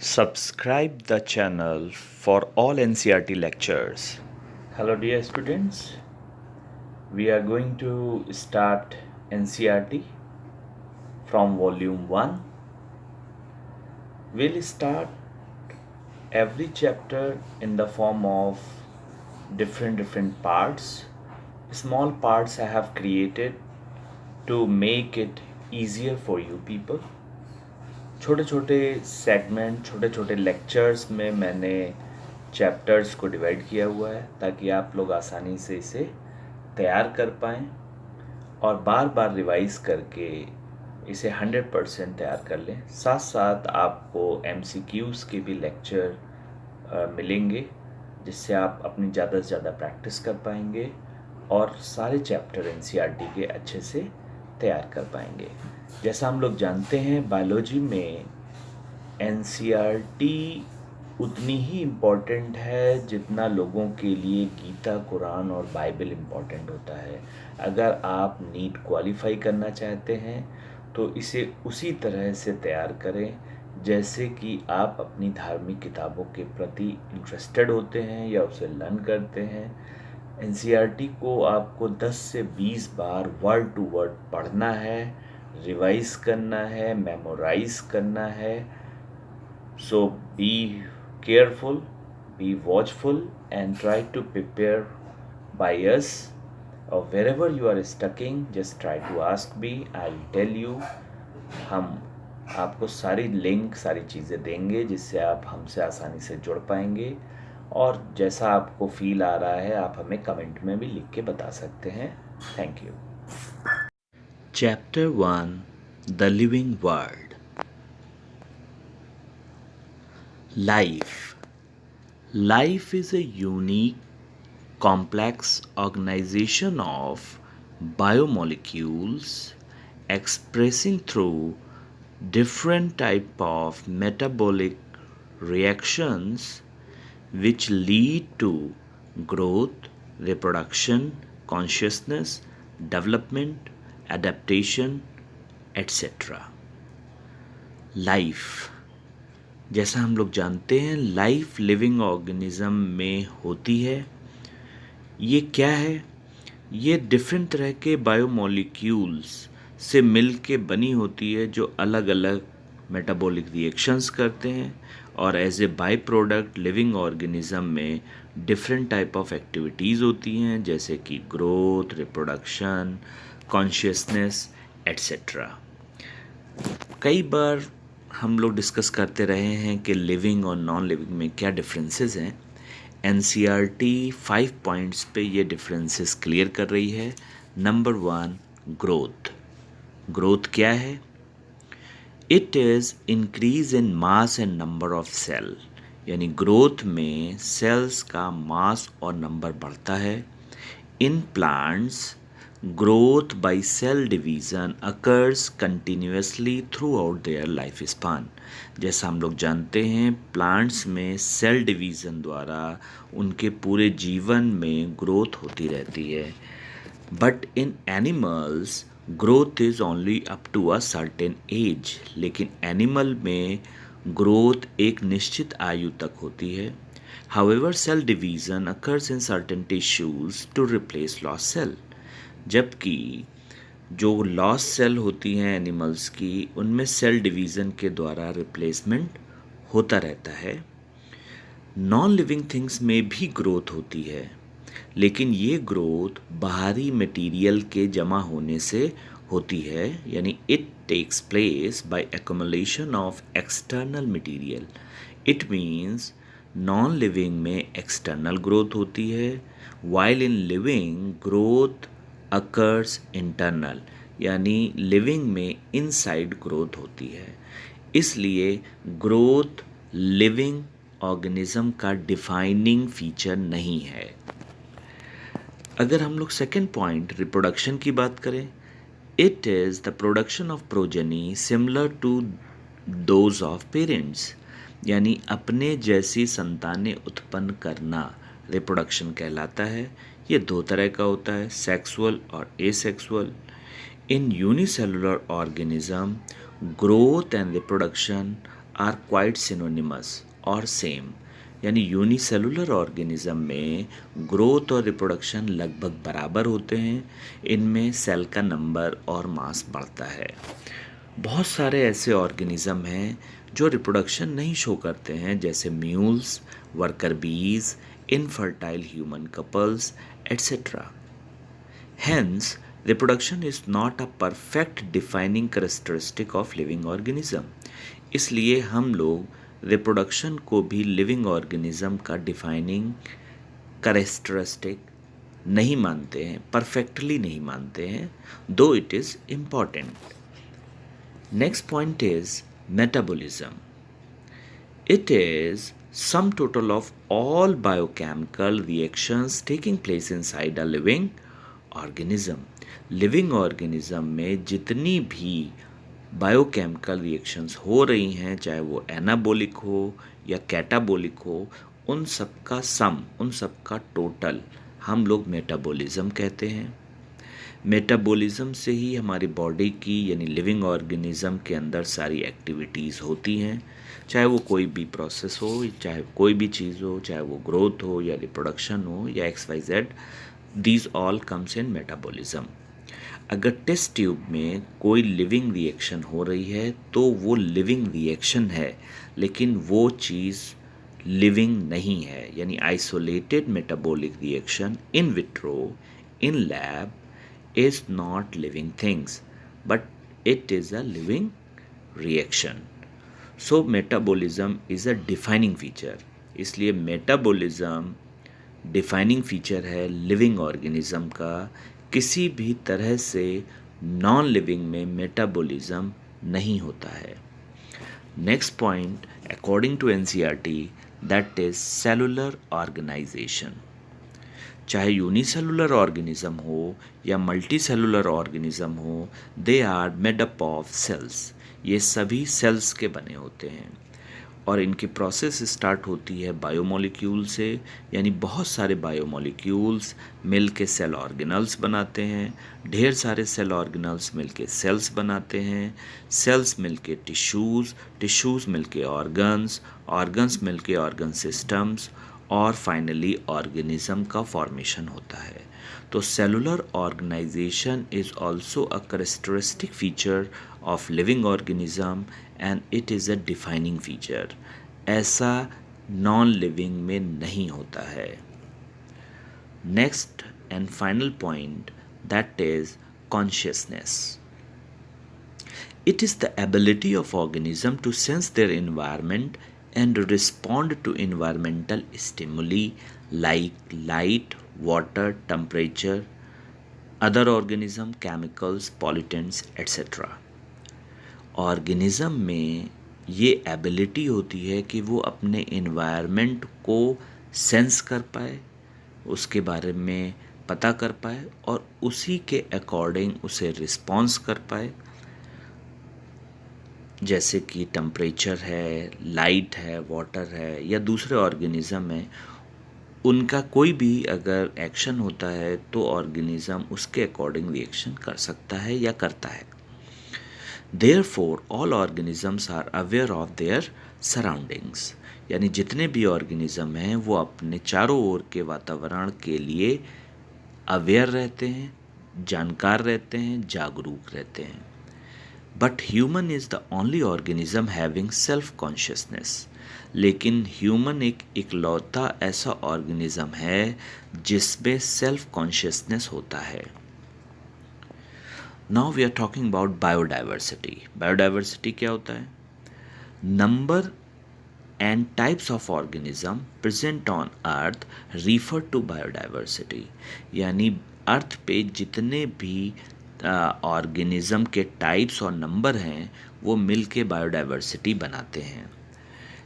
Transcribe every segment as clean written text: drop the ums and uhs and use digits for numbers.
Subscribe the channel for all NCERT lectures. Hello dear students, we are going to start NCERT from volume 1. We'll start every chapter in the form of different parts. Small parts I have created to make it easier for you people. छोटे छोटे segment छोटे छोटे lectures में मैंने chapters को divide किया हुआ है ताकि आप लोग आसानी से इसे तैयार कर पाएँ और बार बार रिवाइज करके इसे 100% तैयार कर लें। साथ साथ आपको MCQs के भी लेक्चर मिलेंगे जिससे आप अपनी ज़्यादा से ज़्यादा प्रैक्टिस कर पाएंगे और सारे चैप्टर NCERT के अच्छे से तैयार कर पाएंगे। जैसा हम लोग जानते हैं बायोलॉजी में NCERT उतनी ही इम्पॉर्टेंट है जितना लोगों के लिए गीता, कुरान और बाइबल इम्पॉर्टेंट होता है। अगर आप नीट क्वालिफाई करना चाहते हैं तो इसे उसी तरह से तैयार करें जैसे कि आप अपनी धार्मिक किताबों के प्रति इंटरेस्टेड होते हैं या उसे लर्न करते हैं। NCERT को आपको 10 से 20 बार वर्ड टू वर्ड पढ़ना है, रिवाइज करना है, मेमोराइज करना है। So be careful, be watchful and try to prepare by us और wherever you are stucking just try to ask me, I'll tell you। हम आपको सारी लिंक सारी चीज़ें देंगे जिससे आप हमसे आसानी से जुड़ पाएंगे और जैसा आपको फील आ रहा है आप हमें कमेंट में भी लिख के बता सकते हैं। Thank you. Chapter 1 the living word. Life is a unique complex organization of biomolecules expressing through different type of metabolic reactions which lead to growth, reproduction, consciousness, development, adaptation, etc. Life, जैसा हम लोग जानते हैं life living organism में होती है। ये क्या है? ये डिफरेंट तरह के बायोमोलिक्यूल्स से मिल के बनी होती है जो अलग अलग मेटाबॉलिक रिएक्शंस करते हैं और as a by product living organism में डिफरेंट टाइप ऑफ एक्टिविटीज़ होती हैं जैसे कि ग्रोथ, रिप्रोडक्शन, कॉन्शियसनेस एट्सेट्रा। कई बार हम लोग डिस्कस करते रहे हैं कि लिविंग और नॉन लिविंग में क्या डिफरेंसेस हैं। NCERT 5 पॉइंट्स पे ये डिफरेंसेस क्लियर कर रही है। Number 1 growth. ग्रोथ क्या है? It is increase in mass and number of cell, यानी ग्रोथ में सेल्स का मास और नंबर बढ़ता है। In plants growth by cell division occurs continuously throughout their life span। जैसा हम लोग जानते हैं प्लांट्स में सेल डिवीज़न द्वारा उनके पूरे जीवन में ग्रोथ होती रहती है। But in animals growth is only up to a certain age, लेकिन एनिमल में ग्रोथ एक निश्चित आयु तक होती है। However cell division occurs in certain tissues to replace lost cell। जबकि जो लॉस सेल होती हैं एनिमल्स की उनमें सेल डिवीज़न के द्वारा रिप्लेसमेंट होता रहता है। नॉन लिविंग थिंग्स में भी ग्रोथ होती है लेकिन ये ग्रोथ बाहरी मटेरियल के जमा होने से होती है, यानी it takes place by accumulation of external material. It means non living में एक्सटर्नल ग्रोथ होती है while in living growth occurs internal, यानी लिविंग में इनसाइड ग्रोथ होती है। इसलिए ग्रोथ लिविंग ऑर्गेनिज्म का डिफाइनिंग फीचर नहीं है। अगर हम लोग सेकेंड पॉइंट रिप्रोडक्शन की बात करें, it is the production of progeny similar to those of parents, यानी अपने जैसी संतानें उत्पन्न करना रिप्रोडक्शन कहलाता है। ये दो तरह का होता है, सेक्सुअल और asexual. In unicellular organism growth and reproduction are quite synonymous और सेम, यानी यूनिसेलुलर ऑर्गेनिज्म में ग्रोथ और रिप्रोडक्शन लगभग बराबर होते हैं। इनमें सेल का नंबर और मास बढ़ता है। बहुत सारे ऐसे ऑर्गेनिज्म हैं जो रिप्रोडक्शन नहीं शो करते हैं, जैसे म्यूल्स, वर्कर बीज, infertile human couples etcetera. Hence, reproduction is not a perfect defining characteristic of living organism. इसलिए हम लोग रिप्रोडक्शन को भी लिविंग ऑर्गेनिज्म का डिफाइनिंग करेक्टरिस्टिक नहीं मानते हैं, परफेक्टली नहीं मानते हैं, दो it is important. Next point is metabolism. It is sum total of all biochemical reactions taking place inside a living organism. Living organism में जितनी भी बायोकेमिकल रिएक्शंस हो रही हैं, चाहे वो एनाबोलिक हो या कैटाबोलिक हो, उन सब का सम, उन सब का टोटल हम लोग मेटाबॉलिज्म कहते हैं। मेटाबॉलिज्म से ही हमारी बॉडी की यानी लिविंग ऑर्गेनिज्म के अंदर सारी एक्टिविटीज़ होती हैं, चाहे वो कोई भी प्रोसेस हो, चाहे कोई भी चीज़ हो, चाहे वो ग्रोथ हो या रिप्रोडक्शन हो या XYZ, these all comes in metabolism. अगर टेस्ट ट्यूब में कोई लिविंग रिएक्शन हो रही है तो वो लिविंग रिएक्शन है, लेकिन वो चीज़ लिविंग नहीं है, यानी isolated metabolic reaction in vitro, in lab is not living things, but it is a living reaction. So metabolism is a defining feature. इसलिए मेटाबॉलिज्म डिफाइनिंग फीचर है लिविंग ऑर्गेनिज्म का। किसी भी तरह से नॉन लिविंग में मेटाबॉलिज्म नहीं होता है। Next point according to NCERT, that is cellular organisation. चाहे यूनिसेलुलर ऑर्गेनिज्म हो या मल्टी सेलुलर ऑर्गेनिज्म हो, they are made up of cells. ये सभी सेल्स के बने होते हैं और इनकी प्रोसेस स्टार्ट होती है बायोमोलिक्यूल से, यानी बहुत सारे बायोमोलिक्यूल्स मिल के सेल ऑर्गेनल्स बनाते हैं, ढेर सारे सेल ऑर्गेनल्स मिल के सेल्स बनाते हैं, सेल्स मिल के टिश्यूज़, टिश्यूज़ मिल के ऑर्गन्स, ऑर्गन्स मिल के ऑर्गन सिस्टम्स, और फाइनली ऑर्गेनिज्म का फॉर्मेशन होता है। तो cellular organisation is also a characteristic feature of living organism and it is a defining feature. ऐसा नॉन लिविंग में नहीं होता है। Next and final point, that is consciousness. It is the ability of organism to sense their environment and respond to environmental stimuli like light, water, temperature, other organism, chemicals, pollutants, etc. Organism में ये ability होती है कि वो अपने environment को sense कर पाए, उसके बारे में पता कर पाए और उसी के अकॉर्डिंग उसे रिस्पॉन्स कर पाए। जैसे कि टेम्परेचर है, लाइट है, वाटर है या दूसरे ऑर्गेनिज्म है, उनका कोई भी अगर एक्शन होता है तो ऑर्गेनिज्म उसके अकॉर्डिंग रिएक्शन कर सकता है या करता है। Therefore all organisms are aware of their surroundings, यानी जितने भी ऑर्गेनिज्म हैं वो अपने चारों ओर के वातावरण के लिए अवेयर रहते हैं, जानकार रहते हैं, जागरूक रहते हैं। But human is the only organism having self consciousness, लेकिन ह्यूमन एक इकलौता ऐसा ऑर्गेनिज्म है जिसमें सेल्फ कॉन्शियसनेस होता है। Now we are talking about biodiversity. Biodiversity क्या होता है? Number and types of organism present on earth refer to biodiversity, यानी अर्थ पे जितने भी ऑर्गेनिज्म के टाइप्स और नंबर हैं वो मिल के बायोडाइवर्सिटी बनाते हैं।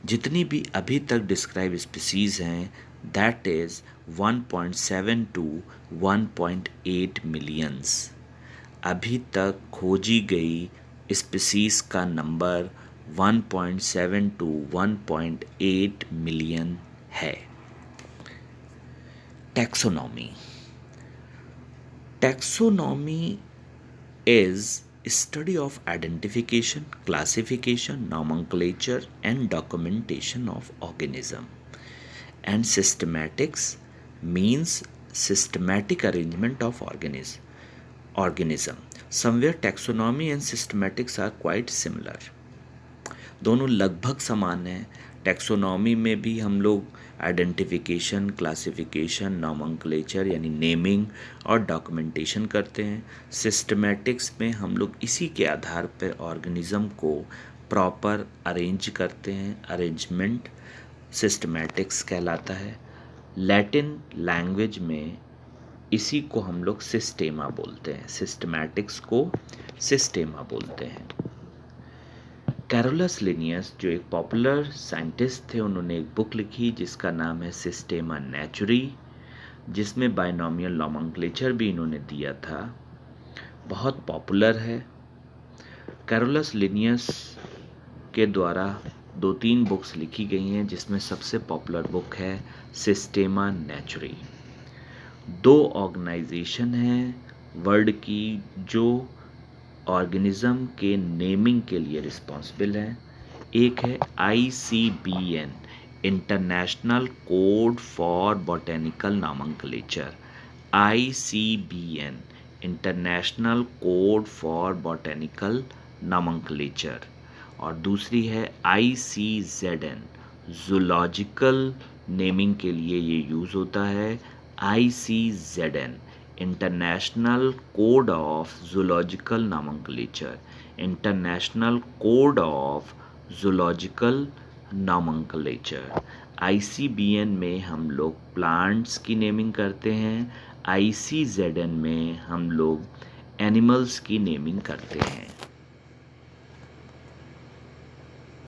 जितनी भी अभी तक डिस्क्राइब स्पीसीज़ हैं दैट इज़ 1.7 to 1.8 मिलियंस। अभी तक खोजी गई स्पीसीज़ का नंबर 1.7 to 1.8 मिलियन है। Taxonomy. Taxonomy is study of identification, classification, nomenclature and documentation of organism. And systematics means systematic arrangement of organism. Somewhere taxonomy and systematics are quite similar. दोनों लगभग समान हैं. टैक्सोनॉमी में भी हम लोग आइडेंटिफिकेशन, क्लासिफिकेशन, नॉमेनक्लेचर यानी नेमिंग और डॉक्यूमेंटेशन करते हैं. सिस्टमैटिक्स में हम लोग इसी के आधार पर ऑर्गेनिज़म को प्रॉपर अरेंज करते हैं. अरेंजमेंट सिस्टमैटिक्स कहलाता है. लैटिन लैंग्वेज में इसी को हम लोग सिस्टेमा बोलते हैं. सिस्टमैटिक्स को सिस्टेमा बोलते हैं. कैरोलस लिनियस जो एक पॉपुलर साइंटिस्ट थे, उन्होंने एक बुक लिखी जिसका नाम है सिस्टेमा नेचुरी, जिसमें बाइनोमियल नॉमेनक्लेचर भी इन्होंने दिया था. बहुत पॉपुलर है. कैरोलस लिनियस के द्वारा 2-3 बुक्स लिखी गई हैं, जिसमें सबसे पॉपुलर बुक है सिस्टेमा नेचुरी. 2 ऑर्गेनाइजेशन हैं वर्ल्ड की जो ऑर्गेनिज्म के नेमिंग के लिए रिस्पॉन्सिबल हैं. एक है ICBN, international code for botanical nomenclature. ICBN, international code for botanical nomenclature. और दूसरी है ICZN, जूलॉजिकल नेमिंग के लिए ये यूज़ होता है. ICZN, international code of zoological nomenclature. International code of zoological nomenclature. ICBN में हम लोग प्लांट्स की नेमिंग करते हैं. ICZN में हम लोग एनिमल्स की नेमिंग करते हैं.